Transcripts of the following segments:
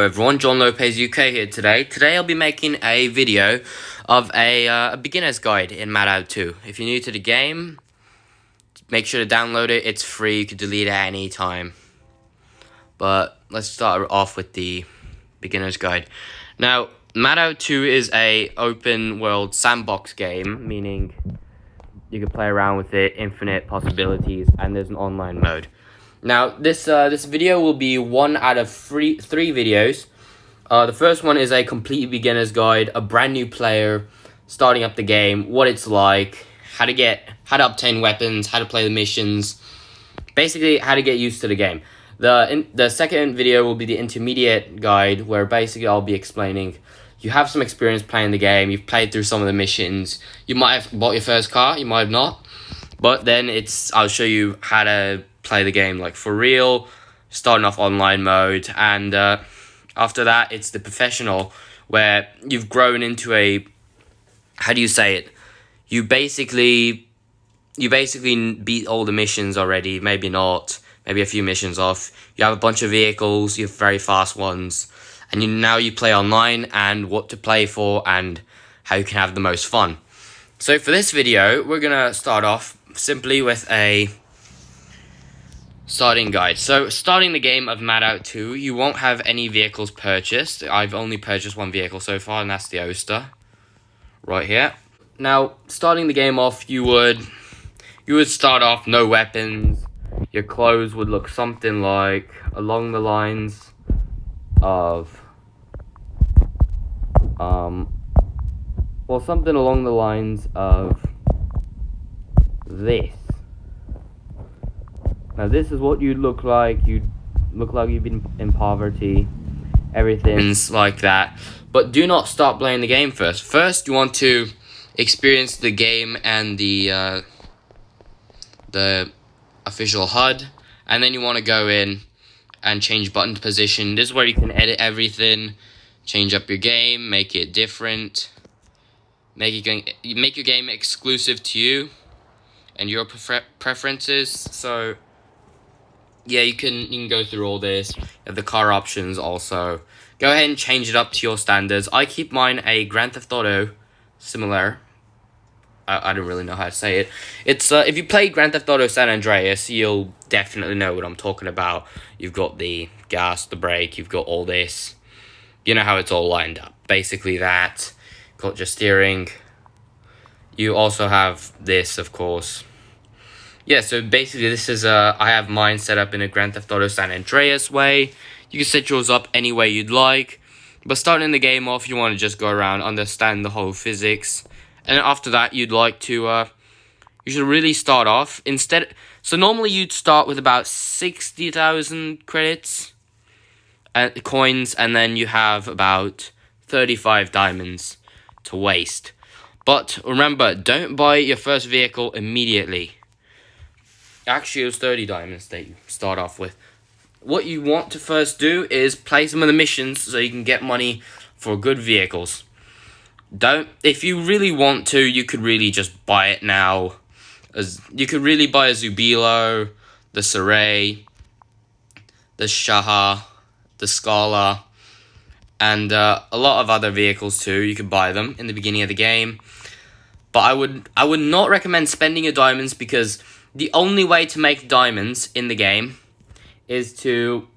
everyone, John Lopez UK here today. Today I'll be making a video of a beginner's guide in MadOut2. If you're new to the game, make sure to download it. It's free, you can delete it at any time. But let's start off with the beginner's guide. Now, MadOut2 is a open world sandbox game, meaning you can play around with it, infinite possibilities, and there's an online mode. Now, this video will be one out of three videos. The first one is a complete beginner's guide, a brand new player starting up the game, what it's like, how to obtain weapons, how to play the missions, basically how to get used to the game. The second video will be the intermediate guide, where basically I'll be explaining you have some experience playing the game, you've played through some of the missions, you might have bought your first car, you might have not, but then I'll show you how to play the game like for real, starting off online mode, and after that it's the professional, where you've grown into a, how do you say it, you basically beat all the missions already, maybe not, maybe a few missions off, you have a bunch of vehicles, you have very fast ones, and now you play online and what to play for and how you can have the most fun. So for this video we're gonna start off simply with a starting guide. So starting the game of MadOut2, you won't have any vehicles purchased. I've only purchased one vehicle so far, and that's the Oster right here. Now, starting the game off, you would start off no weapons. Your clothes would look something like along the lines of something along the lines of this. Now this is what you'd look like. You'd look like you've been in poverty. Everything's like that. But do not start playing the game first. First, you want to experience the game and the official HUD. And then you want to go in and change button position. This is where you can edit everything. Change up your game. Make it different. Make your game exclusive to you and your preferences. So yeah, you can go through all this. You have the car options also. Go ahead and change it up to your standards. I keep mine a Grand Theft Auto similar. I don't really know how to say it. It's if you play Grand Theft Auto San Andreas, you'll definitely know what I'm talking about. You've got the gas, the brake, you've got all this. You know how it's all lined up. Basically that. Got your steering. You also have this, of course. Yeah, so basically this is I have mine set up in a Grand Theft Auto San Andreas way. You can set yours up any way you'd like. But starting the game off, you want to just go around, understand the whole physics. And then after that, you'd like to, you should really start off. So normally you'd start with about 60,000 credits, coins, and then you have about 35 diamonds to waste. But remember, don't buy your first vehicle immediately. Actually, it was 30 diamonds that you start off with. What you want to first do is play some of the missions so you can get money for good vehicles. If you really want to, you could really just buy it now. You could really buy a Zubilo, the Saray, the Shaha, the Scala, and a lot of other vehicles too. You could buy them in the beginning of the game. But I would not recommend spending your diamonds, because the only way to make diamonds in the game is to...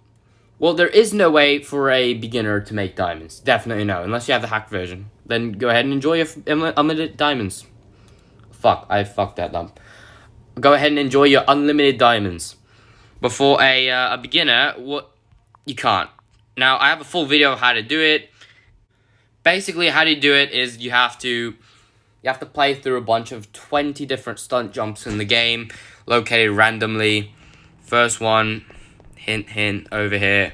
Well, there is no way for a beginner to make diamonds. Definitely no, unless you have the hacked version. Then go ahead and enjoy your unlimited diamonds. Fuck, I fucked that up. Go ahead and enjoy your unlimited diamonds. But for a beginner, you can't. Now, I have a full video of how to do it. Basically, how to do it is you have to play through a bunch of 20 different stunt jumps in the game, located randomly. First one, hint, over here.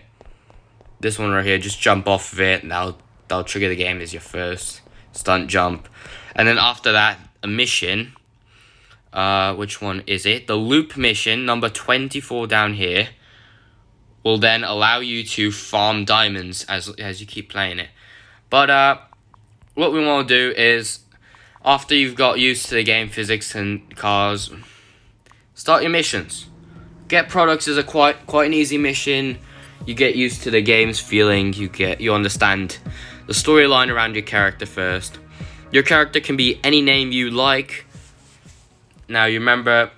This one right here, just jump off of it, and that'll trigger the game as your first stunt jump. And then after that, a mission. Which one is it? The loop mission, number 24 down here, will then allow you to farm diamonds as you keep playing it. But what we want to do is, after you've got used to the game physics and cars, start your missions. Get products is a quite an easy mission. you get used to the game's feeling. You understand the storyline around your character first. Your character can be any name you like. Now you remember,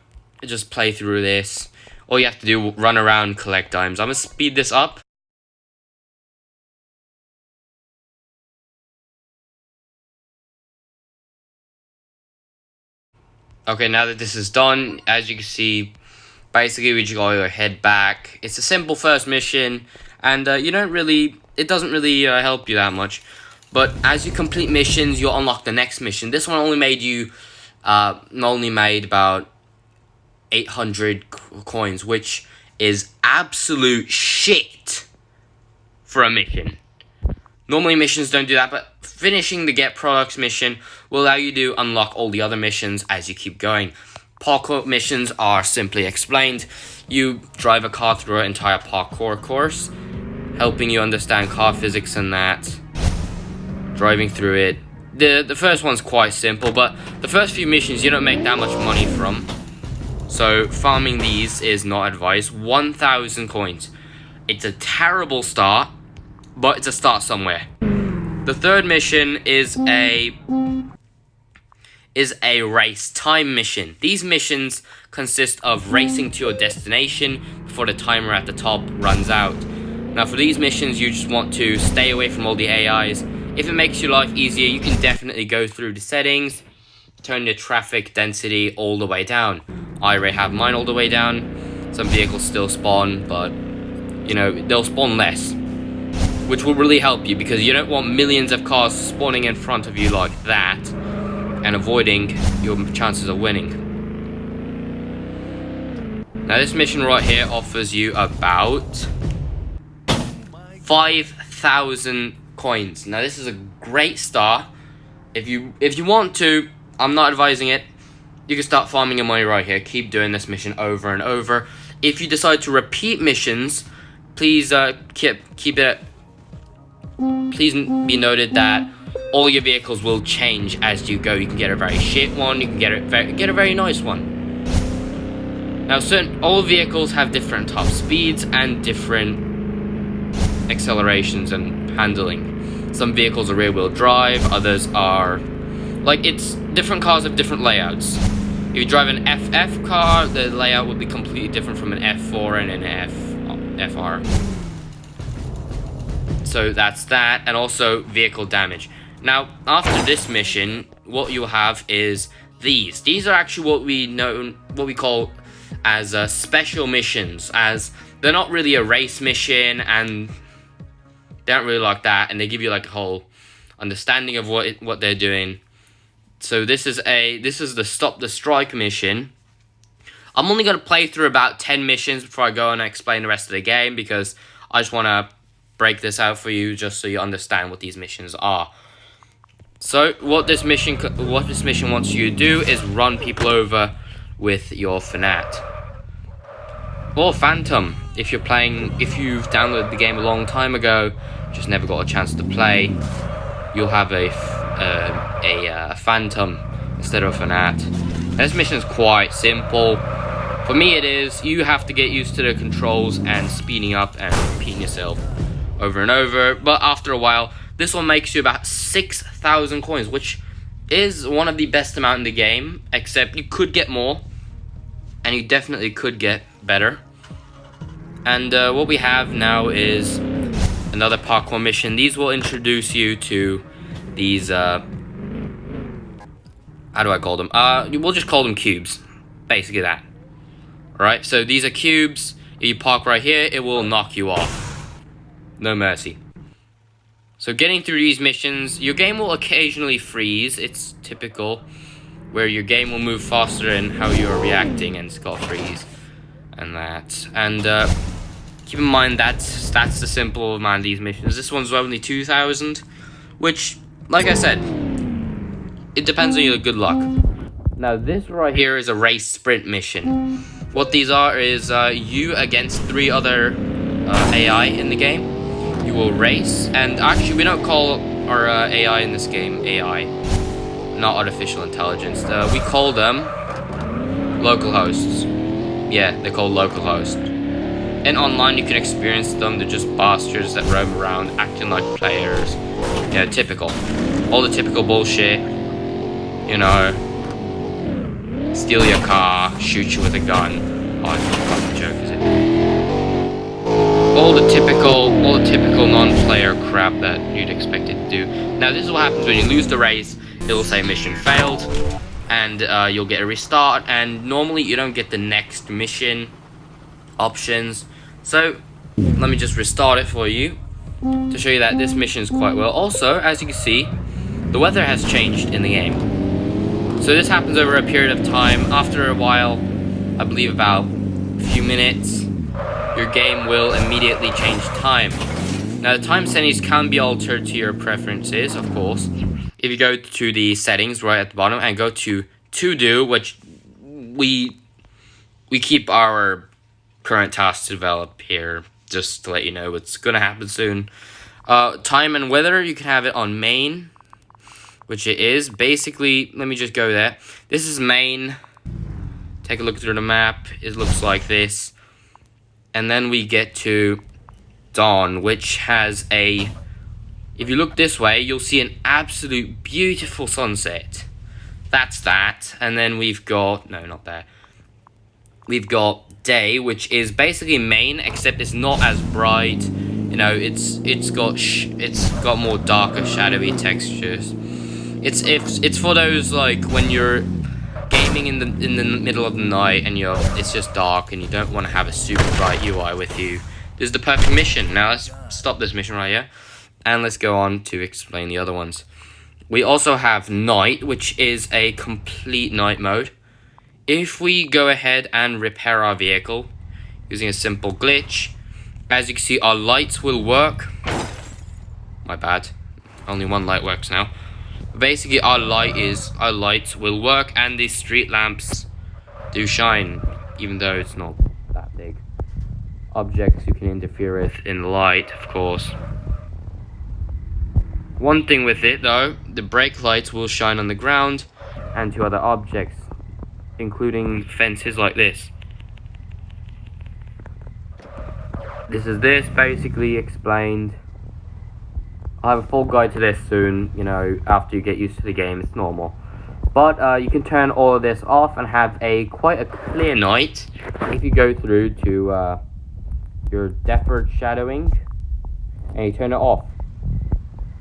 just play through this. All you have to do, run around, collect dimes. I'm gonna speed this up. Okay, now that this is done, as you can see, basically we just gotta head back. It's a simple first mission, and it doesn't really help you that much. But as you complete missions, you'll unlock the next mission. This one only made about 800 coins, which is absolute shit for a mission. Normally missions don't do that, but finishing the Get Products mission will allow you to unlock all the other missions as you keep going. Parkour missions are simply explained. You drive a car through an entire parkour course, helping you understand car physics and that. Driving through it. The first one's quite simple, but the first few missions you don't make that much money from. So farming these is not advised. 1,000 coins. It's a terrible start, but it's a start somewhere. The third mission is a race time mission. These missions consist of racing to your destination before the timer at the top runs out. Now for these missions, you just want to stay away from all the AIs. If it makes your life easier, you can definitely go through the settings, turn your traffic density all the way down. I already have mine all the way down. Some vehicles still spawn, but they'll spawn less, which will really help you because you don't want millions of cars spawning in front of you like that and avoiding your chances of winning. Now this mission right here offers you about 5,000 coins. Now this is a great start. If you want to, I'm not advising it, you can start farming your money right here. Keep doing this mission over and over. If you decide to repeat missions, please keep it. Please be noted that all your vehicles will change as you go. You can get a very shit one, you can get a very nice one. Now all vehicles have different top speeds and different accelerations and handling. Some vehicles are rear wheel drive, others are it's different cars have different layouts. If you drive an FF car, the layout would be completely different from an F4 and an FR. So that's that, and also vehicle damage. Now after this mission, what you'll have is these. These are actually what we call as special missions, as they're not really a race mission and they aren't really like that, and they give you like a whole understanding of what they're doing. So this is the Stop the Strike mission. I'm only going to play through about 10 missions before I go and explain the rest of the game, because I just want to break this out for you just so you understand what these missions are. So what this mission wants you to do is run people over with your Fanat or Phantom. If you've downloaded the game a long time ago, just never got a chance to play, you'll have a Phantom instead of a Fanat. This mission is quite simple. For me it is. You have to get used to the controls and speeding up and repeating yourself over and over, but after a while this one makes you about 6,000 coins, which is one of the best amount in the game, except you could get more and you definitely could get better. And what we have now is another parkour mission. These will introduce you to these how do I call them? We'll just call them cubes, basically that. Alright, so these are cubes. If you park right here, it will knock you off. No mercy. So getting through these missions, your game will occasionally freeze. It's typical, where your game will move faster than how you're reacting, and it's got freeze and that. And keep in mind that's the simple amount of these missions. This one's only 2,000, which, like I said, it depends on your good luck. Now this right here is a race sprint mission. What these are is you against 3 other AI in the game. You will race, and actually we don't call our AI in this game AI, not artificial intelligence. We call them local hosts. Yeah, they're called local hosts. And online you can experience them. They're just bastards that roam around acting like players. You know, typical. All the typical bullshit. You know, steal your car, shoot you with a gun. Oh, it's not a fucking joke, is it? All the typical non-player crap that you'd expect it to do. Now, this is what happens when you lose the race. It'll say mission failed, and you'll get a restart. And normally you don't get the next mission options. So let me just restart it for you to show you that this mission is quite well. Also, as you can see, the weather has changed in the game. So this happens over a period of time. After a while, I believe about a few minutes, your game will immediately change time. Now the time settings can be altered to your preferences, of course. If you go to the settings right at the bottom and go to do, which we keep our current tasks to develop here, just to let you know what's gonna happen soon. Time and weather, you can have it on main, which it is. Basically, let me just go there. This is main. Take a look through the map. It looks like this. And then we get to dawn, which has a... If you look this way, you'll see an absolute beautiful sunset. That's that. And then we've got... No, not that. We've got day, which is basically main, except it's not as bright. You know, it's got more darker, shadowy textures. It's for those, like, when you're gaming in the middle of the night and it's just dark and you don't want to have a super bright UI with you. This is the perfect mission. Now let's stop this mission right here and let's go on to explain the other ones. We also have night, which is a complete night mode. If we go ahead and repair our vehicle using a simple glitch, as you can see, our lights will work. My bad. Only one light works now. Basically, our lights will work, and the street lamps do shine, even though it's not that big. Objects you can interfere with in the light, of course. One thing with it, though, the brake lights will shine on the ground and to other objects, including fences like this. This is basically explained. I'll have a full guide to this soon, you know, after you get used to the game. It's normal. But you can turn all of this off and have quite a clear night if you go through to your deferred shadowing and you turn it off.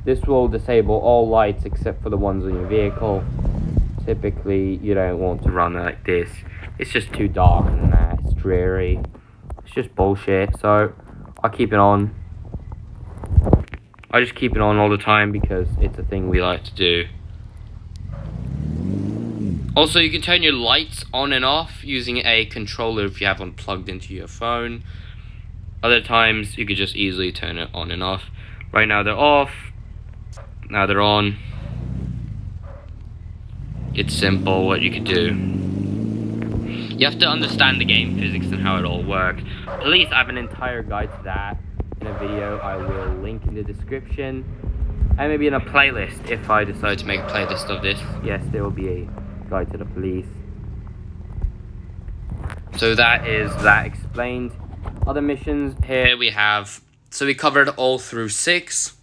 This will disable all lights except for the ones on your vehicle. Typically, you don't want to run like this. It's just too dark and it's dreary. It's just bullshit. So I'll keep it on. I just keep it on all the time because it's a thing we like to do. Also, you can turn your lights on and off using a controller if you have one plugged into your phone. Other times, you could just easily turn it on and off. Right now they're off. Now they're on. It's simple what you can do. You have to understand the game physics and how it all works. Police, I have an entire guide to that in a video I will link in the description, and maybe in a playlist if I decide to make a playlist of this. Yes, there will be a guide to the police. So that is that explained. Other missions here we have, so we covered all through 6.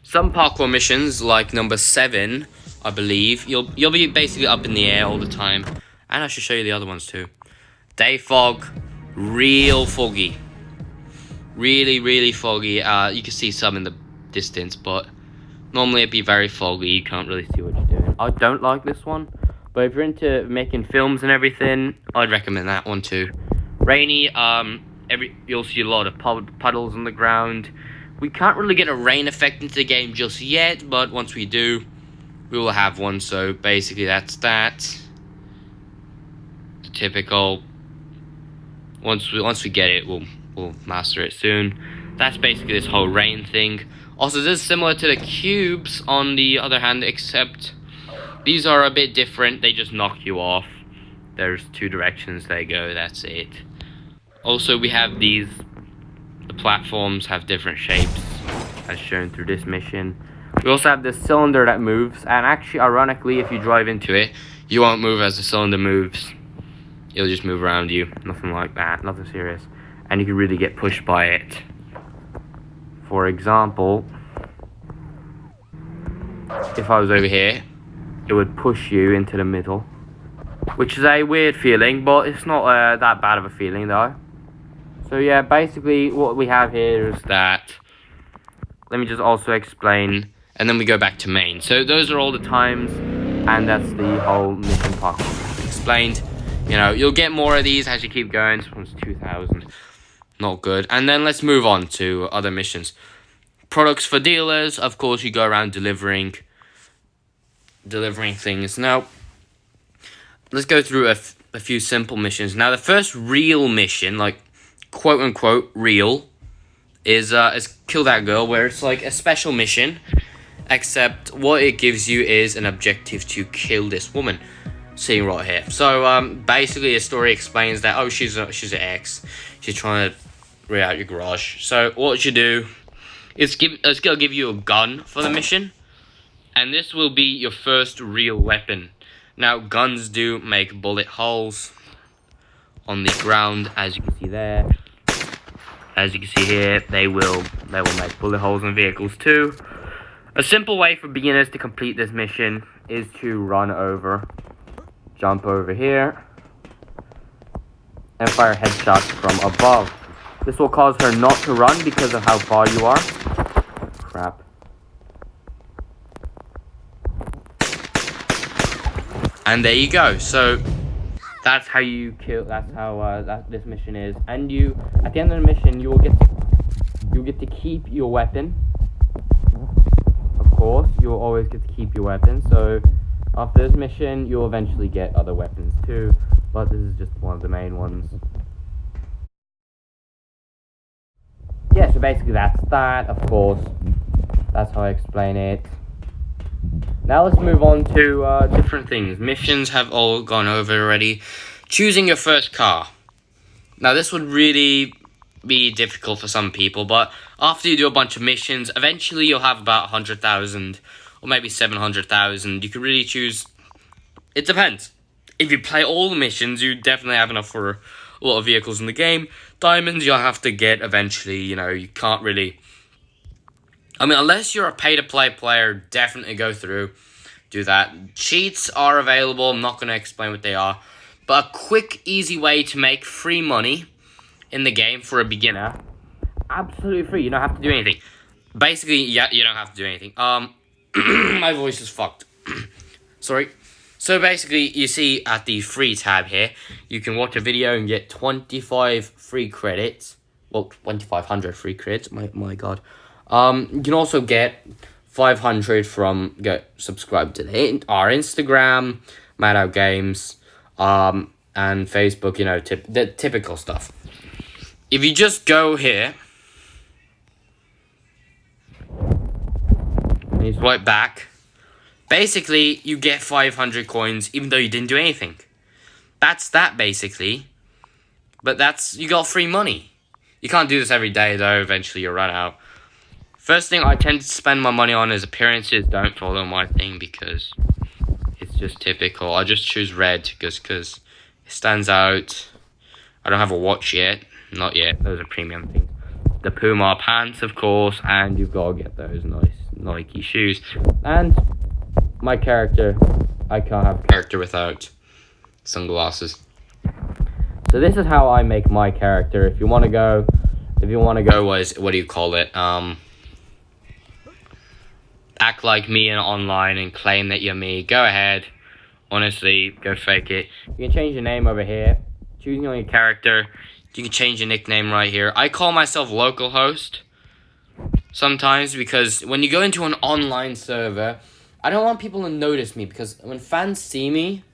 Some parkour missions, like number 7, I believe, you'll be basically up in the air all the time. And I should show you the other ones too. Day fog, real foggy. Really, really foggy. You can see some in the distance, but normally it'd be very foggy. You can't really see what you're doing. I don't like this one, but if you're into making films and everything, I'd recommend that one too. Rainy, you'll see a lot of puddles on the ground. We can't really get a rain effect into the game just yet, but once we do, we will have one. So basically that's that. The typical. Once we get it, we'll master it soon. That's basically this whole rain thing. Also, this is similar to the cubes on the other hand, except these are a bit different. They just knock you off. There's 2 directions they go, that's it. Also, we have these. The platforms have different shapes, as shown through this mission. We also have this cylinder that moves, and actually, ironically, if you drive into it, you won't move as the cylinder moves. it'll just move around you. Nothing like that, nothing serious. And you can really get pushed by it. For example, if I was over here, it would push you into the middle, which is a weird feeling, but it's not that bad of a feeling though. So yeah, basically what we have here is that, let me just also explain, and then we go back to main. So those are all the times, and that's the whole mission part explained. You know, you'll get more of these as you keep going. This one's 2,000, not good. And then let's move on to other missions. Products for dealers, of course, you go around delivering things. Now, let's go through a few simple missions. Now, the first real mission, like quote unquote real, is kill that girl, where it's like a special mission, except what it gives you is an objective to kill this woman sitting right here. So basically the story explains that, oh, she's an ex, she's trying to rid out your garage. So what you do is it's gonna give you a gun for the mission, and this will be your first real weapon. Now, guns do make bullet holes on the ground, as you can see there. As you can see here, they will make bullet holes in vehicles too. A simple way for beginners to complete this mission is to run over, jump over here, and fire headshots from above. This will cause her not to run because of how far you are. Crap. And there you go. So that's how you kill. That's how this mission is. And you, at the end of the mission, you'll get to keep your weapon. Of course, you'll always get to keep your weapon. So after this mission, you'll eventually get other weapons too. But this is just one of the main ones. Yeah. So basically, that's that. Of course, that's how I explain it. Now let's move on to different things. Missions have all gone over already. Choosing your first car. Now this would really be difficult for some people, but after you do a bunch of missions, eventually you'll have about 100,000 or maybe 700,000. You can really choose. It depends. If you play all the missions, you definitely have enough for a lot of vehicles in the game. Diamonds you'll have to get eventually. You know, you can't really, I mean, unless you're a pay-to-play player, definitely go through, do that. Cheats are available. I'm not going to explain what they are. But a quick, easy way to make free money in the game for a beginner. Absolutely free. You don't have to do anything. Basically, yeah, you don't have to do anything. My voice is fucked. Sorry. So basically, you see at the free tab here, you can watch a video and get 25 free credits. Well, 2,500 free credits. My God. You can also get 500 from subscribe to our Instagram, MadOut Games, and Facebook. You know, the typical stuff. If you just go here and you swipe back, basically you get 500 coins, even though you didn't do anything. That's that basically. But you got free money. You can't do this every day though. Eventually you'll run out. First thing I tend to spend my money on is appearances. Don't follow my thing because it's just typical. I just choose red because it stands out. I don't have a watch yet. Not yet. Those are premium things. The Puma pants, of course. And you've got to get those nice Nike shoes. And my character. I can't have a character without sunglasses. So this is how I make my character. If you want to go, what do you call it? Act like me and online and claim that you're me. Go ahead. Honestly, go fake it. You can change your name over here. Choosing on your character. You can change your nickname right here. I call myself localhost sometimes because when you go into an online server, I don't want people to notice me because when fans see me,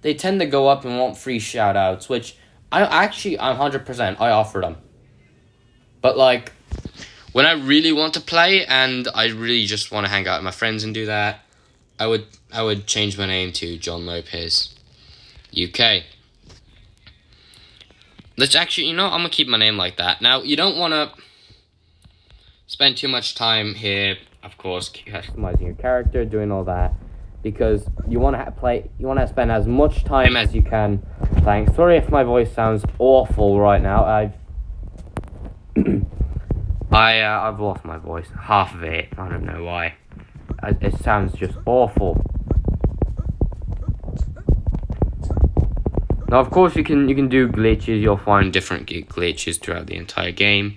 they tend to go up and want free shoutouts, which I'm 100%. I offer them. But like, when I really want to play and I really just want to hang out with my friends and do that, I would change my name to John Lopez UK. Let's actually, I'm going to keep my name like that. Now, you don't want to spend too much time here, of course, customizing your character, doing all that, because you want to spend as much time as you can Thanks. Sorry if my voice sounds awful right now. I've lost my voice. Half of it. I don't know why. It sounds just awful. Now, of course, you can do glitches. You'll find different glitches throughout the entire game.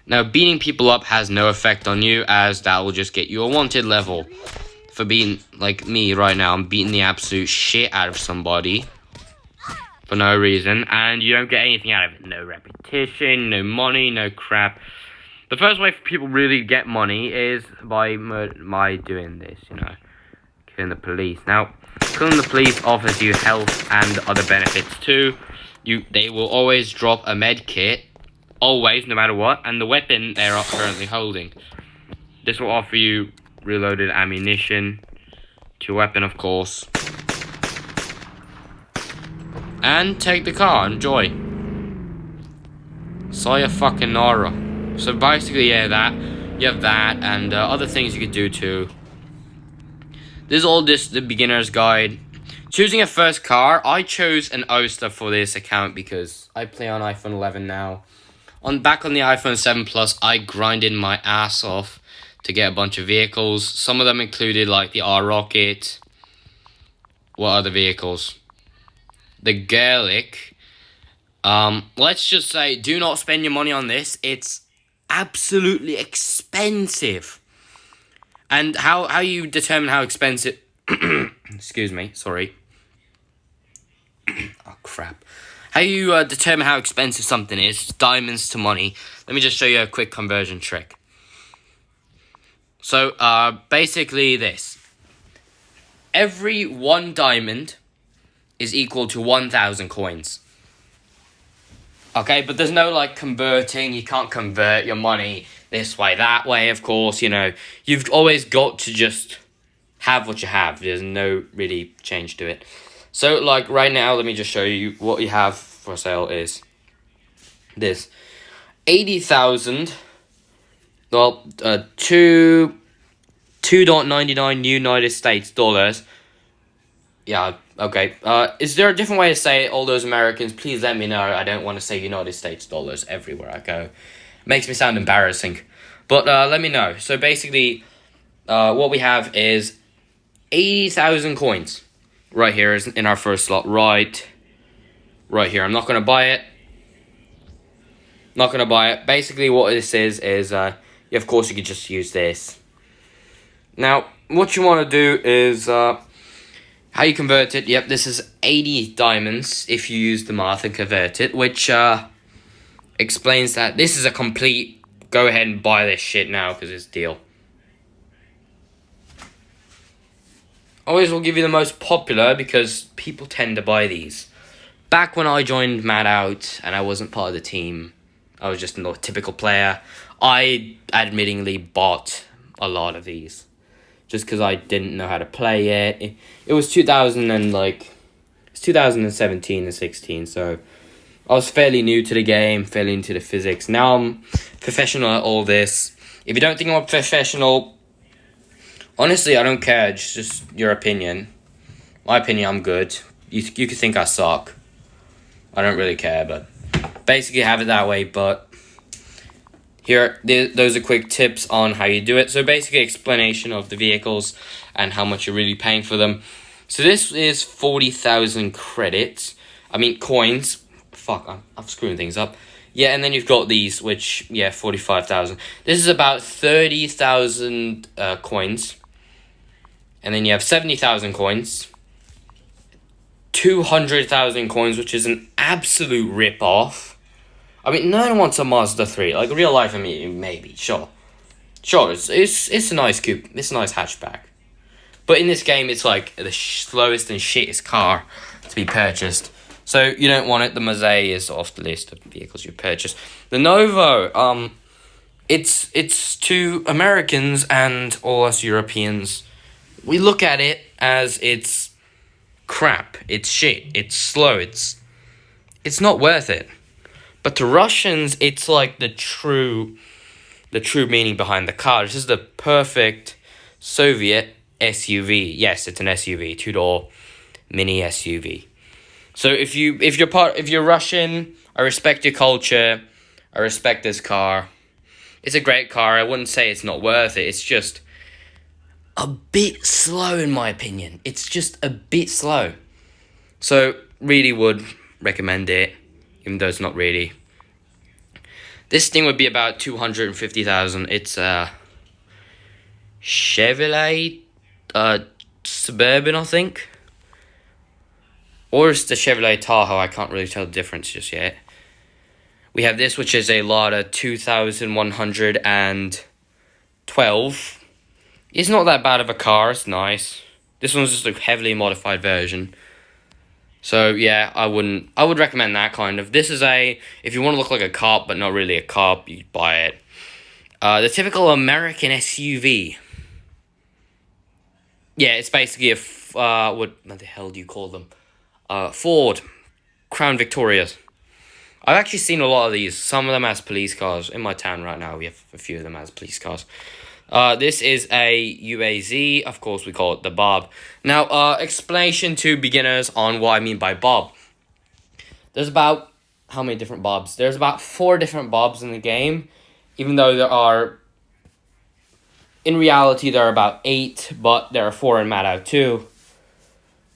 Now, beating people up has no effect on you, as that will just get you a wanted level. For being like me right now, I'm beating the absolute shit out of somebody for no reason, and you don't get anything out of it. No repetition, no money, no crap. The first way for people really get money is by doing this, you know, killing the police. Now, killing the police offers you health and other benefits too. They will always drop a med kit, always, no matter what, and the weapon they are currently holding. This will offer you reloaded ammunition to your weapon, of course. And take the car, enjoy. Sayonara. So basically, yeah, you have that, and other things you could do too. This is all the beginner's guide. Choosing a first car, I chose an Oyster for this account because I play on iPhone 11 now. Back on the iPhone 7 Plus, I grinded my ass off to get a bunch of vehicles. Some of them included like the R-Rocket. What other vehicles? The Gaelic. Let's just say, do not spend your money on this. It's absolutely expensive. And how you determine how expensive... Excuse me, sorry. Oh, crap. How you determine how expensive something is, diamonds to money. Let me just show you a quick conversion trick. So, basically this. Every 1 diamond is equal to 1,000 coins. Okay, but there's no, like, converting. You can't convert your money this way, that way, of course, you know. You've always got to just have what you have. There's no really change to it. So, like, right now, let me just show you what you have for sale is this. 80,000... Well, 2.99 United States dollars. Yeah, okay. Is there a different way to say it, all those Americans? Please let me know. I don't want to say United States dollars everywhere I go. Makes me sound embarrassing. But let me know. So basically, what we have is 80,000 coins. Right here is in our first slot. Right here. I'm not going to buy it. Not going to buy it. Basically, what this is of course, you could just use this. Now, what you want to do is, how you convert it. Yep, this is 80 diamonds if you use the math and convert it, which explains that this is a complete, go ahead and buy this shit now because it's a deal. Always will give you the most popular because people tend to buy these. Back when I joined MadOut and I wasn't part of the team, I was just a typical player, I admittingly bought a lot of these. Just because I didn't know how to play it. It was 2017 and 16, so I was fairly new to the game, fairly into the physics. Now I'm professional at all this. If you don't think I'm a professional, honestly, I don't care. It's just your opinion. My opinion, I'm good. You could think I suck. I don't really care, but basically have it that way. But those are quick tips on how you do it. So basically explanation of the vehicles and how much you're really paying for them. So this is 40,000 credits. I mean coins. Fuck, I'm screwing things up. Yeah, and then you've got these, which, yeah, 45,000. This is about 30,000 coins. And then you have 70,000 coins. 200,000 coins, which is an absolute rip-off. I mean, no one wants a Mazda 3. Like, real life, I mean, maybe, sure. Sure, it's a nice coupe. It's a nice hatchback. But in this game, it's like the slowest and shittest car to be purchased. So, you don't want it. The Matout is off the list of vehicles you purchase. The Novo, it's to Americans and all us Europeans. We look at it as it's crap. It's shit. It's slow. It's not worth it. But to Russians, it's like the true meaning behind the car. This is the perfect Soviet SUV. Yes, it's an SUV, 2-door mini SUV. So if you're Russian, I respect your culture. I respect this car. It's a great car. I wouldn't say it's not worth it. It's just a bit slow in my opinion. It's just a bit slow. So really would recommend it, even though it's not really. This thing would be about 250,000. It's a Chevrolet Suburban, I think. Or it's the Chevrolet Tahoe. I can't really tell the difference just yet. We have this, which is a Lada 2112. It's not that bad of a car. It's nice. This one's just a heavily modified version. So yeah, I would recommend that kind of. This is if you want to look like a cop but not really a cop, you buy it. The typical American SUV. Yeah, it's basically a what the hell do you call them? Ford Crown Victorias. I've actually seen a lot of these. Some of them as police cars. In my town right now, we have a few of them as police cars. This is a UAZ. Of course, we call it the Bob. Now, explanation to beginners on what I mean by Bob. There's about, how many different Bobs? There's about 4 different Bobs in the game. Even though there are, in reality, there are about 8. But there are 4 in MadOut2.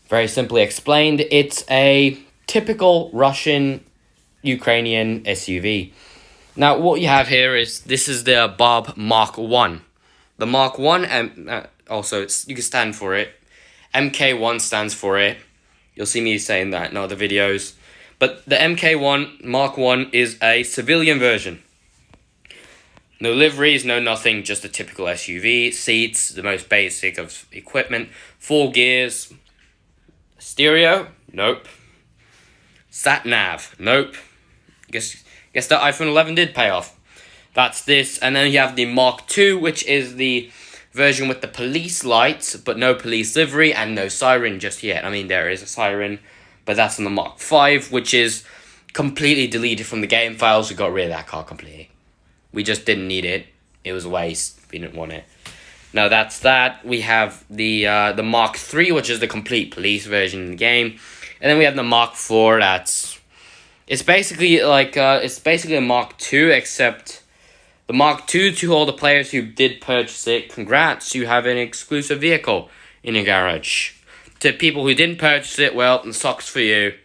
Very simply explained, it's a typical Russian Ukrainian SUV. Now, what you have here is, this is the Bob Mark 1. The Mark 1, and also you can stand for it. MK1 stands for it. You'll see me saying that in other videos. But the MK1 Mark 1 is a civilian version. No liveries, no nothing, just a typical SUV. Seats, the most basic of equipment. 4 gears. Stereo? Nope. Sat nav? Nope. Guess the iPhone 11 did pay off. That's this. And then you have the Mark II, which is the version with the police lights, but no police livery and no siren just yet. I mean, there is a siren, but that's on the Mark V, which is completely deleted from the game files. We got rid of that car completely. We just didn't need it. It was a waste. We didn't want it. Now that's that. We have the Mark III, which is the complete police version in the game. And then we have the Mark IV. It's basically like it's basically a Mark II, except the Mark II, to all the players who did purchase it, congrats, you have an exclusive vehicle in your garage. To people who didn't purchase it, well, it sucks for you.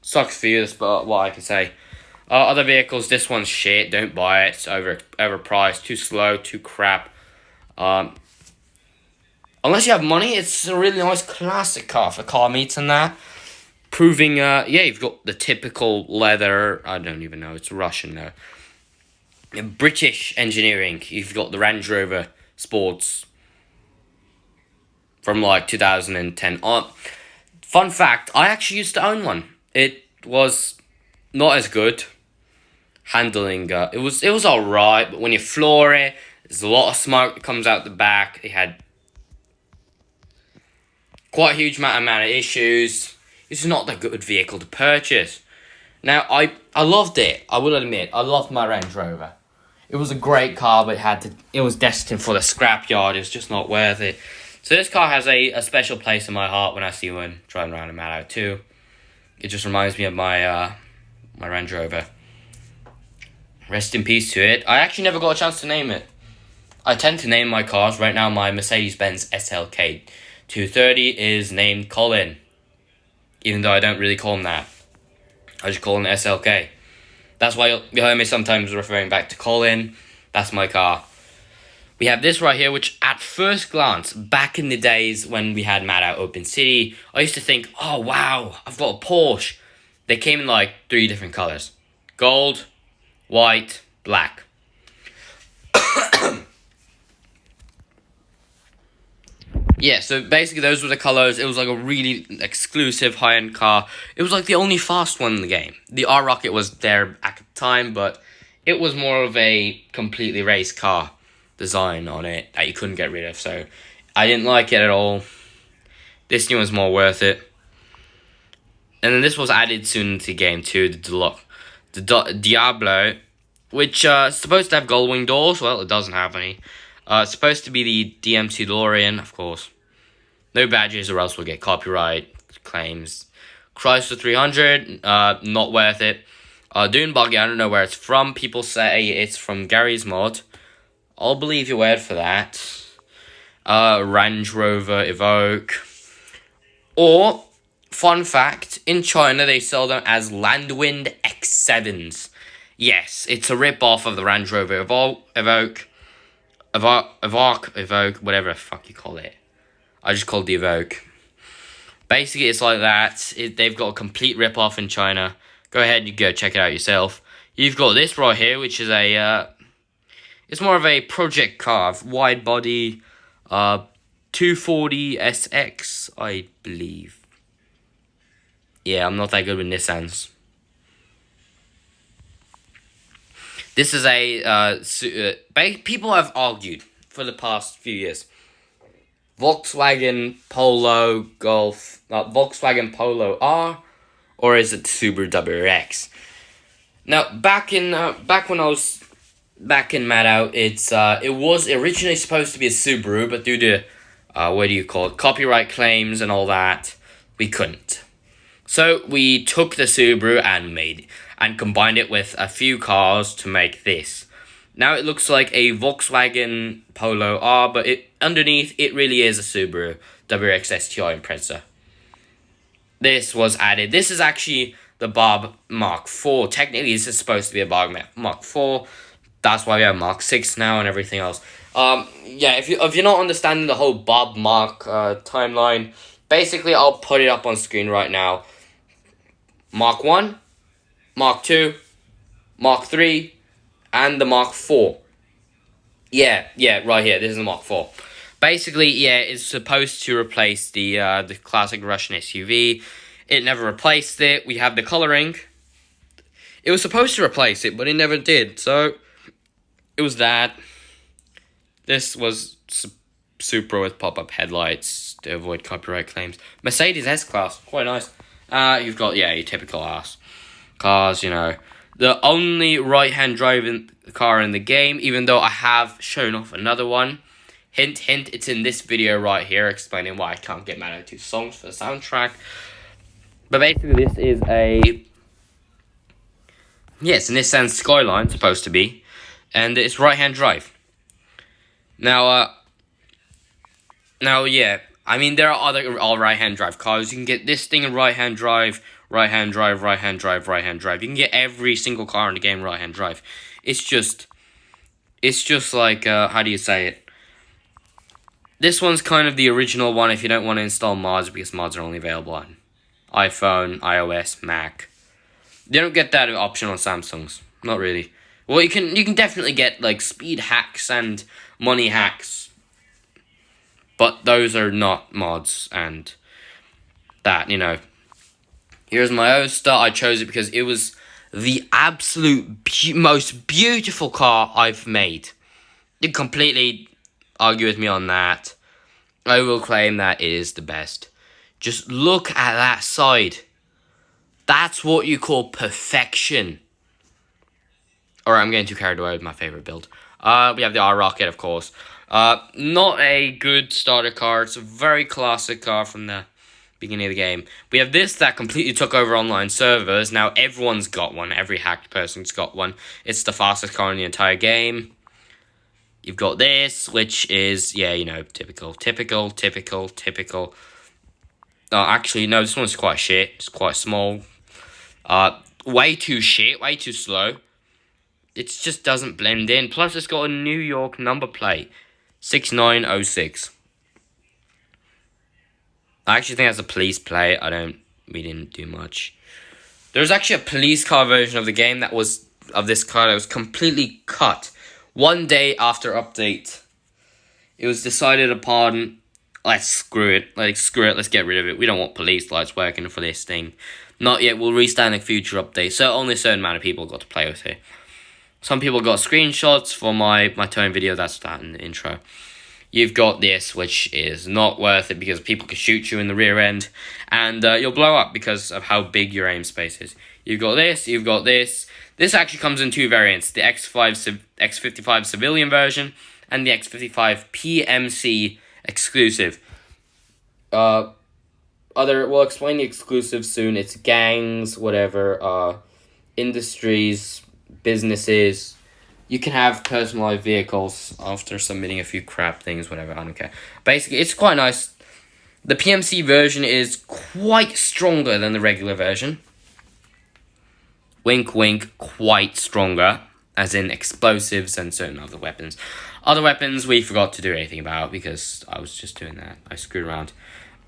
Sucks for you, that's what I can say. Other vehicles, this one's shit, don't buy it, it's overpriced, too slow, too crap. Unless you have money, it's a really nice classic car for car meets and that. Proving, yeah, you've got the typical leather, I don't even know, it's Russian though. British engineering, you've got the Range Rover Sports from like 2010. Fun fact, I actually used to own one. It was not as good. Handling, it was alright, but when you floor it, there's a lot of smoke that comes out the back. It had quite a huge amount of issues. It's not a good vehicle to purchase. Now, I loved it. I will admit, I loved my Range Rover. It was a great car, but it was destined for the scrapyard. It was just not worth it. So this car has a special place in my heart when I see one driving around in MadOut2. It just reminds me of my my Range Rover. Rest in peace to it. I actually never got a chance to name it. I tend to name my cars. Right now, my Mercedes-Benz SLK 230 is named Colin. Even though I don't really call him that. I just call him SLK. That's why you hear me sometimes referring back to Colin. That's my car. We have this right here, which at first glance, back in the days when we had MadOut Open City, I used to think, oh wow, I've got a Porsche. They came in like 3 different colors. Gold, white, black. Yeah, so basically those were the colors. It was like a really exclusive high-end car. It was like the only fast one in the game. The R-Rocket was there at the time, but it was more of a completely race car design on it that you couldn't get rid of. So I didn't like it at all. This new one's more worth it. And then this was added soon to the game too, the Diablo, which is supposed to have gold wing doors. Well, it doesn't have any. It's supposed to be the DMC DeLorean, of course. No badges or else we'll get copyright claims. Chrysler 300, not worth it. Dune Buggy, I don't know where it's from. People say it's from Gary's Mod. I'll believe your word for that. Range Rover Evoque. Or, fun fact, in China they sell them as Landwind X7s. Yes, it's a rip-off of the Range Rover Evoque, whatever the fuck you call it. I just called the Evoque. Basically, it's like that. They've got a complete rip-off in China. Go ahead, you go check it out yourself. You've got this right here, which is it's more of a project car, wide body, 240 SX, I believe. Yeah, I'm not that good with Nissans. This is people have argued for the past few years. Volkswagen Polo Golf, Volkswagen Polo R, or is it Subaru WRX? Now, back when I was back in Matout, it was originally supposed to be a Subaru, but due to copyright claims and all that, we couldn't. So we took the Subaru and combined it with a few cars to make this. Now it looks like a Volkswagen Polo R, but underneath it really is a Subaru WRX STI Impreza. This was added. This is actually the Bob Mark IV. Technically, this is supposed to be a Bob Mark IV. That's why we have Mark 6 now and everything else. If you're not understanding the whole Bob Mark timeline, basically I'll put it up on screen right now. Mark 1, Mark 2, Mark 3, and the Mark 4. Yeah, right here. This is the Mark 4. Basically, it's supposed to replace the classic Russian SUV. It never replaced it. We have the coloring. It was supposed to replace it, but it never did. So, it was that. This was Supra with pop-up headlights to avoid copyright claims. Mercedes S-Class. Quite nice. You've got, your typical ass cars, The only right-hand driving car in the game, even though I have shown off another one. Hint, hint, it's in this video right here, explaining why I can't get MadOut2 songs for the soundtrack. But basically, this is it's a Nissan Skyline, supposed to be. And it's right-hand drive. Now, I mean, there are other all right-hand drive cars. You can get this thing in right-hand drive, right-hand drive, right-hand drive, right-hand drive. You can get every single car in the game right-hand drive. It's just like, how do you say it? This one's kind of the original one if you don't want to install mods, because mods are only available on iPhone, iOS, Mac. You don't get that option on Samsungs. Not really. Well, you can definitely get, like, speed hacks and money hacks. But those are not mods, and that, Here's my Oyster. I chose it because it was the absolute most beautiful car I've made. You completely argue with me on that. I will claim that it is the best. Just look at that side. That's what you call perfection. Alright, I'm getting too carried away with my favorite build. We have the R-Rocket, of course. Not a good starter car. It's a very classic car from the beginning of the game. We have this that completely took over online servers. Now everyone's got one. Every hacked person's got one. It's the fastest car in the entire game. You've got this, which is, typical. Actually, no, this one's quite shit. It's quite small. Way too shit, way too slow. It just doesn't blend in. Plus, it's got a New York number plate. 6906. I actually think that's a police plate. We didn't do much. There's actually a police car version of the game of this car that was completely cut. One day after update, it was decided upon, let's screw it, let's get rid of it. We don't want police lights working for this thing. Not yet, we'll restart in a future update. So only a certain amount of people got to play with it. Some people got screenshots for my tone video, that's that in the intro. You've got this, which is not worth it because people can shoot you in the rear end. And you'll blow up because of how big your aim space is. You've got this. This actually comes in two variants. The X55 civilian version and the X55 PMC exclusive. we'll explain the exclusives soon. It's gangs, whatever, industries, businesses. You can have personalized vehicles after submitting a few crap things, whatever, I don't care. Basically, it's quite nice. The PMC version is quite stronger than the regular version. Wink, wink, quite stronger, as in explosives and certain other weapons. Other weapons we forgot to do anything about because I was just doing that. I screwed around.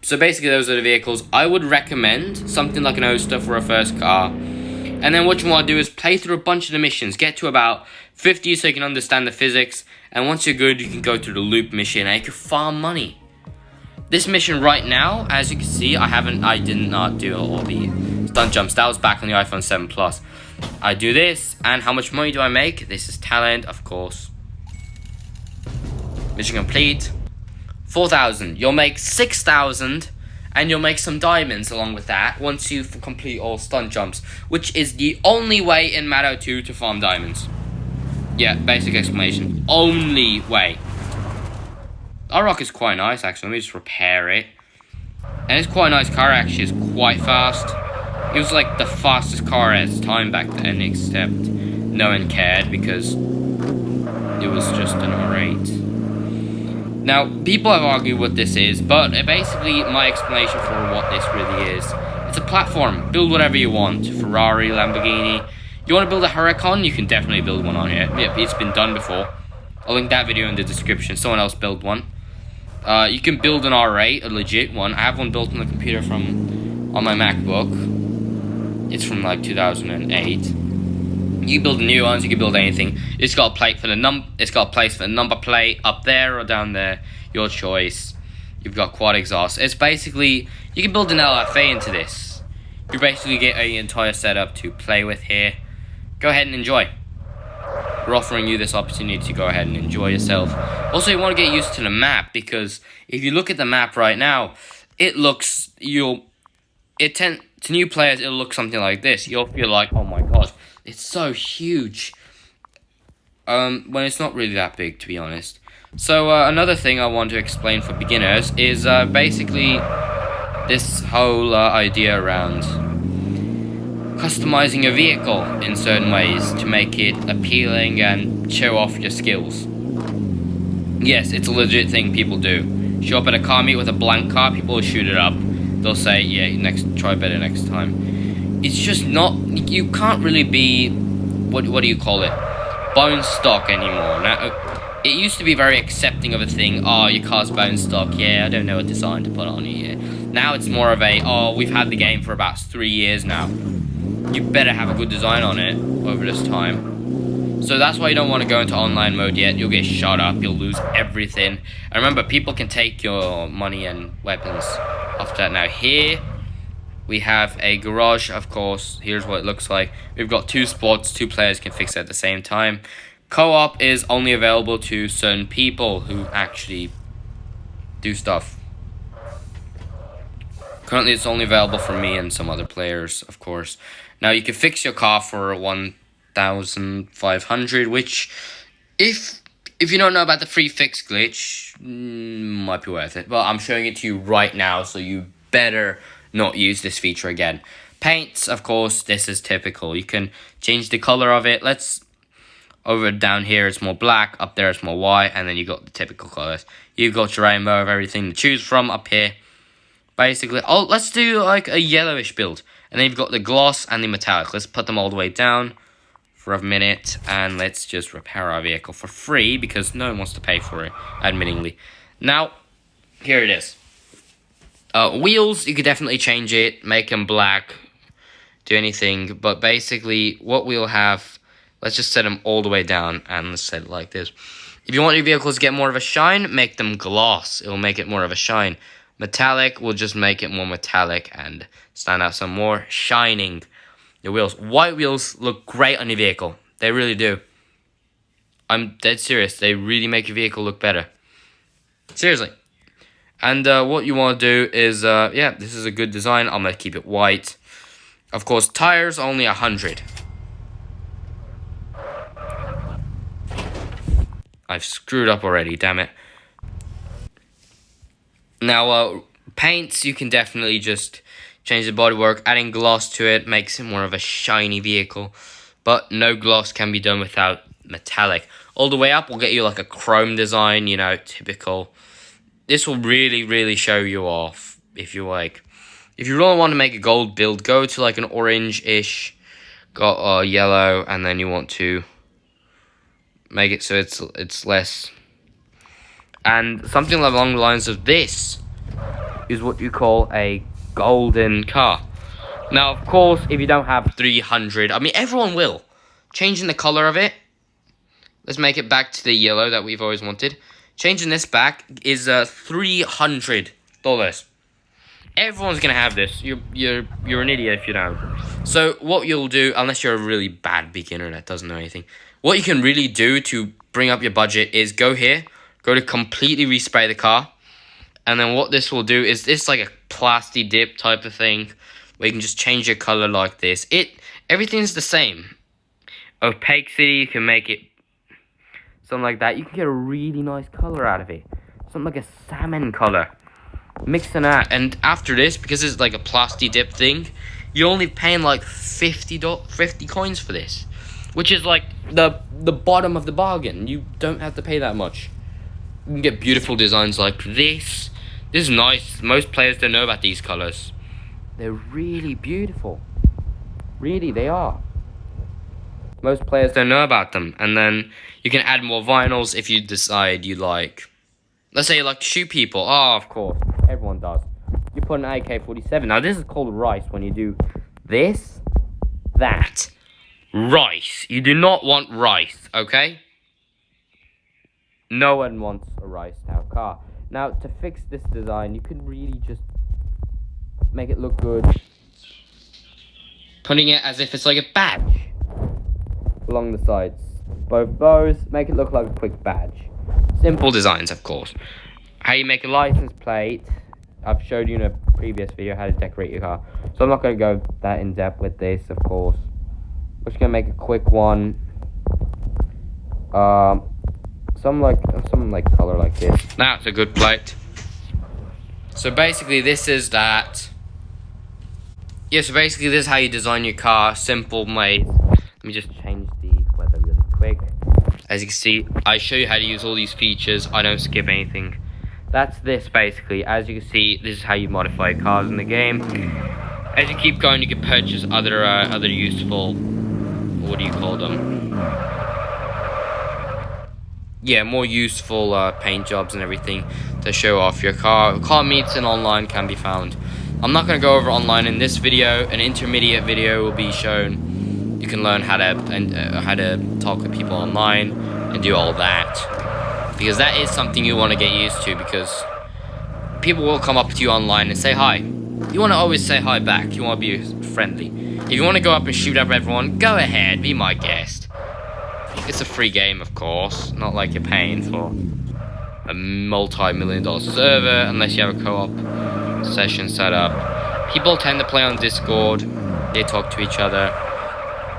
So basically, those are the vehicles. I would recommend something like an Oster for a first car. And then what you want to do is play through a bunch of the missions. Get to about 50 so you can understand the physics. And once you're good, you can go to the loop mission and you can farm money. This mission right now, as you can see, I did not do all the stunt jumps. That was back on the iPhone 7 Plus. I do this, and how much money do I make? This is talent, of course. Mission complete. 4,000. You'll make 6,000, and you'll make some diamonds along with that once you complete all stunt jumps, which is the only way in MadOut2 to farm diamonds. Yeah, basic explanation. Only way. Our rock is quite nice, actually. Let me just repair it. And it's quite a nice car, actually. It's quite fast. It was like the fastest car at its time back then, except no one cared because it was just an R8. Now, people have argued what this is, but basically my explanation for what this really is. It's a platform. Build whatever you want. Ferrari, Lamborghini. You want to build a Huracan? You can definitely build one on here. Yep, it's been done before. I'll link that video in the description. Someone else built one. You can build an R8, a legit one. I have one built on the computer on my MacBook. It's from like 2008. You can build new ones. You can build anything. It's got a plate for the It's got a place for the number plate up there or down there. Your choice. You've got quad exhaust. It's basically you can build an LFA into this. You basically get an entire setup to play with here. Go ahead and enjoy. We're offering you this opportunity to go ahead and enjoy yourself. Also, you want to get used to the map because if you look at the map right now, it looks to new players it'll look something like this. You'll feel like, oh my god, it's so huge. When it's not really that big, to be honest. So another thing I want to explain for beginners is basically this whole idea around customizing a vehicle in certain ways to make it appealing and show off your skills. Yes, it's a legit thing people do. Show up at a car meet with a blank car, people will shoot it up. They'll say, yeah, try better next time. It's just not, you can't really be, what do you call it, bone stock anymore. Now, it used to be very accepting of a thing, oh, your car's bone stock, yeah, I don't know what design to put on it yet. Now it's more of a, oh, we've had the game for about 3 years now. You better have a good design on it over this time. So that's why you don't want to go into online mode yet. You'll get shot up, you'll lose everything. And remember, people can take your money and weapons after that. Now here, we have a garage, of course. Here's what it looks like. We've got 2 spots, 2 players can fix it at the same time. Co-op is only available to certain people who actually do stuff. Currently, it's only available for me and some other players, of course. Now, you can fix your car for 1,500, which, if you don't know about the free fix glitch, might be worth it. But I'm showing it to you right now, so you better not use this feature again. Paints, of course, this is typical. You can change the color of it. Over down here, it's more black. Up there, it's more white. And then you got the typical colors. You've got your rainbow of everything to choose from up here. Basically, let's do like a yellowish build. And then you've got the gloss and the metallic. Let's put them all the way down for a minute. And let's just repair our vehicle for free because no one wants to pay for it, admittingly. Now, here it is. Wheels, you could definitely change it. Make them black. Do anything. But basically, what we'll have, let's just set them all the way down. And let's set it like this. If you want your vehicles to get more of a shine, make them gloss. It'll make it more of a shine. Metallic will just make it more metallic and stand out some more. Shining the wheels. White wheels look great on your vehicle. They really do. I'm dead serious. They really make your vehicle look better. Seriously. And what you want to do is, yeah, this is a good design. I'm going to keep it white. Of course, tires only 100. I've screwed up already, damn it. Now, Paints, you can definitely just change the bodywork. Adding gloss to it makes it more of a shiny vehicle. But no gloss can be done without metallic. All the way up will get you like a chrome design, you know, typical. This will really, really show you off if you like. If you really want to make a gold build, go to like an orange-ish, got yellow, and then you want to make it so it's less. And something along the lines of this is what you call a golden car. Now, of course, if you don't have 300, I mean, everyone will. Changing the color of it, let's make it back to the yellow that we've always wanted. Changing this back is $300. Everyone's gonna have this. You're an idiot if you don't. So what you'll do, unless you're a really bad beginner that doesn't know anything, what you can really do to bring up your budget is go here, go to completely respray the car, and then what this will do is this like a plastic dip type of thing, where you can just change your color like this. Everything's the same. Opacity, you can make it something like that. You can get a really nice color out of it, something like a salmon color. Mixing that, and after this, because it's like a plastic dip thing, you're only paying like 50 coins for this, which is like the bottom of the bargain. You don't have to pay that much. You can get beautiful designs like this. This is nice. Most players don't know about these colors. They're really beautiful. Really, they are. Most players don't know about them. And then you can add more vinyls if you decide you like. Let's say you like to shoot people. Oh, of course. Everyone does. You put an AK-47. Now, this is called rice when you do this, that. Rice. You do not want rice, okay? No one wants a rice-style car. Now, to fix this design, you can really just make it look good. Putting it as if it's like a badge along the sides. Both bows, make it look like a quick badge. Simple designs, of course. How you make a license plate, I've showed you in a previous video how to decorate your car. So I'm not going to go that in depth with this, of course. We're just going to make a quick one. Something like color like this. That's a good plate. So basically this is that. Yeah, so basically this is how you design your car. Simple made. Let me just change the weather really quick. As you can see, I show you how to use all these features. I don't skip anything. That's this basically. As you can see, this is how you modify cars in the game. As you keep going, you can purchase other useful, what do you call them? Yeah, more useful paint jobs and everything to show off your car. Car meets and online can be found. I'm not going to go over online in this video. An intermediate video will be shown. You can learn how to talk with people online and do all that, because that is something you want to get used to, because people will come up to you online and say hi. You want to always say hi back. You want to be friendly. If you want to go up and shoot up everyone, go ahead, be my guest. It's a free game, of course, not like you're paying for a multi-million-dollar server unless you have a co-op session set up. People tend to play on Discord. They talk to each other.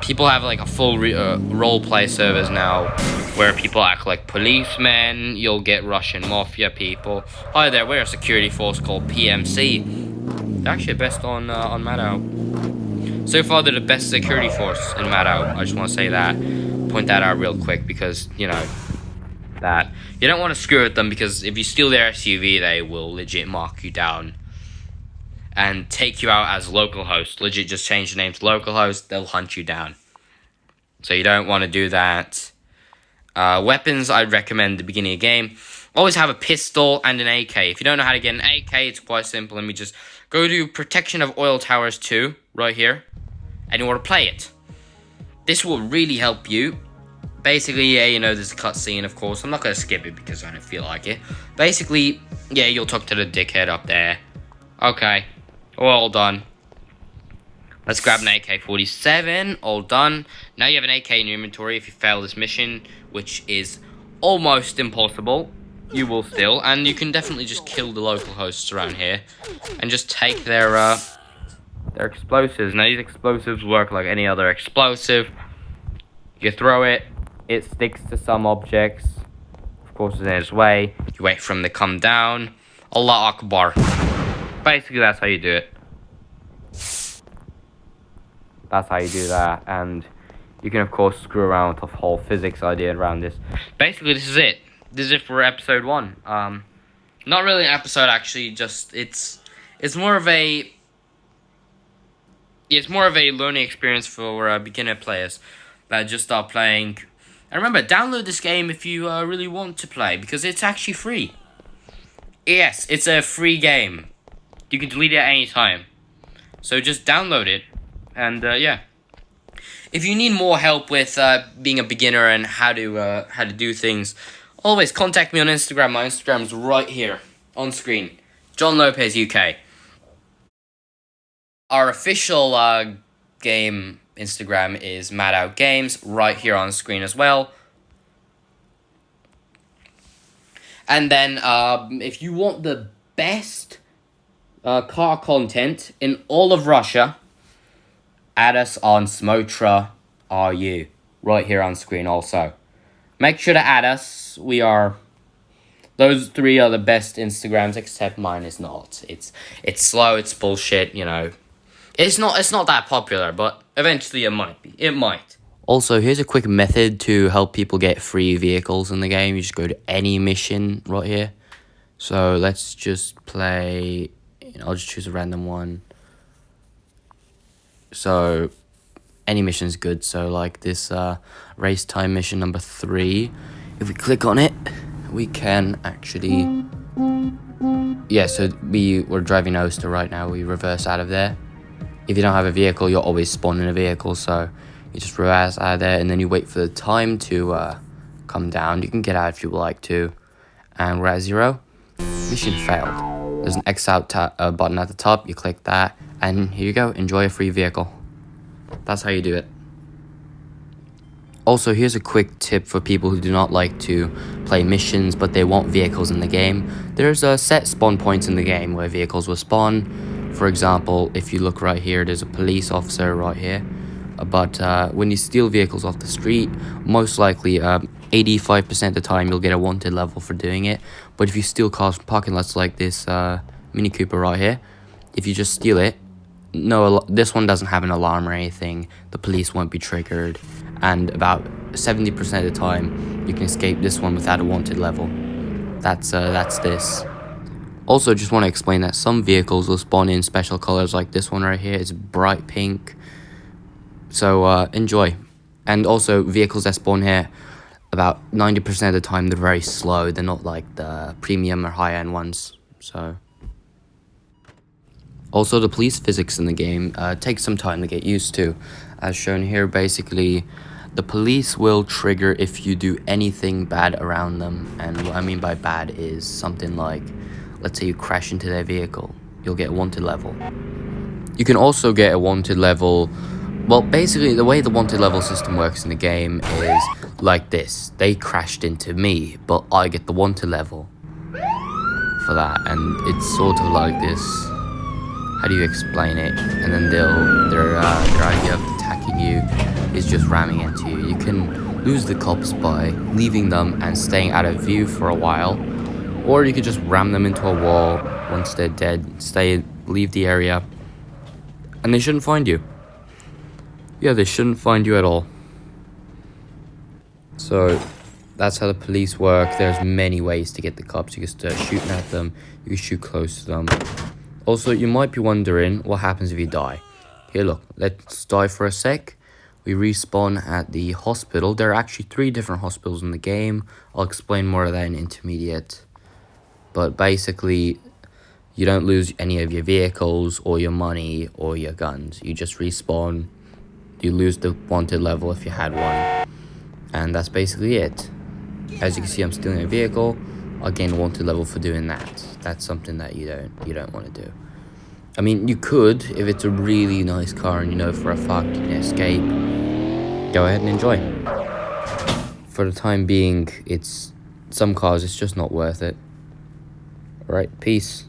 People have like a full role-play servers now where people act like policemen. You'll get Russian mafia people. Hi there, we're a security force called PMC. They're actually best on Matout. So far, they're the best security force in Matout. I just want to say that. Point that out real quick, because, you know, that. You don't want to screw with them, because if you steal their SUV, they will legit mark you down and take you out as local host. Legit just change the name to local host, they'll hunt you down. So you don't want to do that. Weapons, I'd recommend at the beginning of the game. Always have a pistol and an AK. If you don't know how to get an AK, it's quite simple. Let me just go to Protection of Oil Towers 2, right here. And you want to play it. This will really help you. Basically, yeah, you know, there's a cutscene, of course. I'm not going to skip it because I don't feel like it. Basically, yeah, you'll talk to the dickhead up there. Okay, all done. Let's grab an AK-47, all done. Now you have an AK in your inventory. If you fail this mission, which is almost impossible, you will still. And you can definitely just kill the local hosts around here and just take their explosives. Now these explosives work like any other explosive. You throw it, it sticks to some objects. Of course, in its way. You wait for them to come down. Allah Akbar. basically that's how you do it. That's how you do that, and you can of course screw around with the whole physics idea around this. Basically, this is it. This is it for episode 1. Not really an episode actually. Just it's more of a learning experience for beginner players that just start playing. And remember, download this game if you really want to play, because it's actually free. Yes, it's a free game. You can delete it at any time. So just download it, and yeah. If you need more help with being a beginner and how to do things, always contact me on Instagram. My Instagram's right here on screen. John Lopez UK. Our official game Instagram is MadOut Games, right here on screen as well. And then if you want the best car content in all of Russia, add us on Smotra RU, right here on screen also. Make sure to add us. Those 3 are the best Instagrams, except mine is not. It's slow, it's bullshit, you know. It's not that popular, but eventually it might be. It might. Also, here's a quick method to help people get free vehicles in the game. You just go to any mission right here. So let's just play, I'll just choose a random one. So any mission is good. So like this race time mission number 3. If we click on it, we can actually, yeah, so we're driving Oster right now. We reverse out of there. If you don't have a vehicle, you'll always spawn in a vehicle, so you just reverse out of there, and then you wait for the time to come down. You can get out if you would like to, and we're at 0. Mission failed. There's an X out button at the top. You click that, and here you go. Enjoy a free vehicle. That's how you do it. Also, here's a quick tip for people who do not like to play missions, but they want vehicles in the game. There's set spawn points in the game where vehicles will spawn. For example, if you look right here, there's a police officer right here. But when you steal vehicles off the street, most likely 85% of the time you'll get a wanted level for doing it. But if you steal cars from parking lots like this Mini Cooper right here, if you just steal it, this one doesn't have an alarm or anything. The police won't be triggered. And about 70% of the time, you can escape this one without a wanted level. That's this. Also, just want to explain that some vehicles will spawn in special colors, like this one right here. It's bright pink. So enjoy. And also, vehicles that spawn here, about 90% of the time, they're very slow. They're not like the premium or high-end ones. So also, the police physics in the game takes some time to get used to. As shown here, basically, the police will trigger if you do anything bad around them. And what I mean by bad is something like, let's say you crash into their vehicle, you'll get a wanted level. You can also get a wanted level. Well, basically, the way the wanted level system works in the game is like this. They crashed into me, but I get the wanted level for that. And it's sort of like this. How do you explain it? And then their idea of attacking you is just ramming into you. You can lose the cops by leaving them and staying out of view for a while. Or you could just ram them into a wall once they're dead, leave the area, and they shouldn't find you. Yeah, they shouldn't find you at all. So that's how the police work. There's many ways to get the cops. You can start shooting at them, you can shoot close to them. Also, you might be wondering what happens if you die. Here, look, let's die for a sec. We respawn at the hospital. There are actually 3 different hospitals in the game. I'll explain more of that in intermediate. But basically, you don't lose any of your vehicles or your money or your guns. You just respawn. You lose the wanted level if you had one. And that's basically it. As you can see, I'm stealing a vehicle. I'll gain a wanted level for doing that. That's something that you don't want to do. I mean, you could, if it's a really nice car and you know for a fact you can escape. Go ahead and enjoy. For the time being, some cars, it's just not worth it. Alright, peace.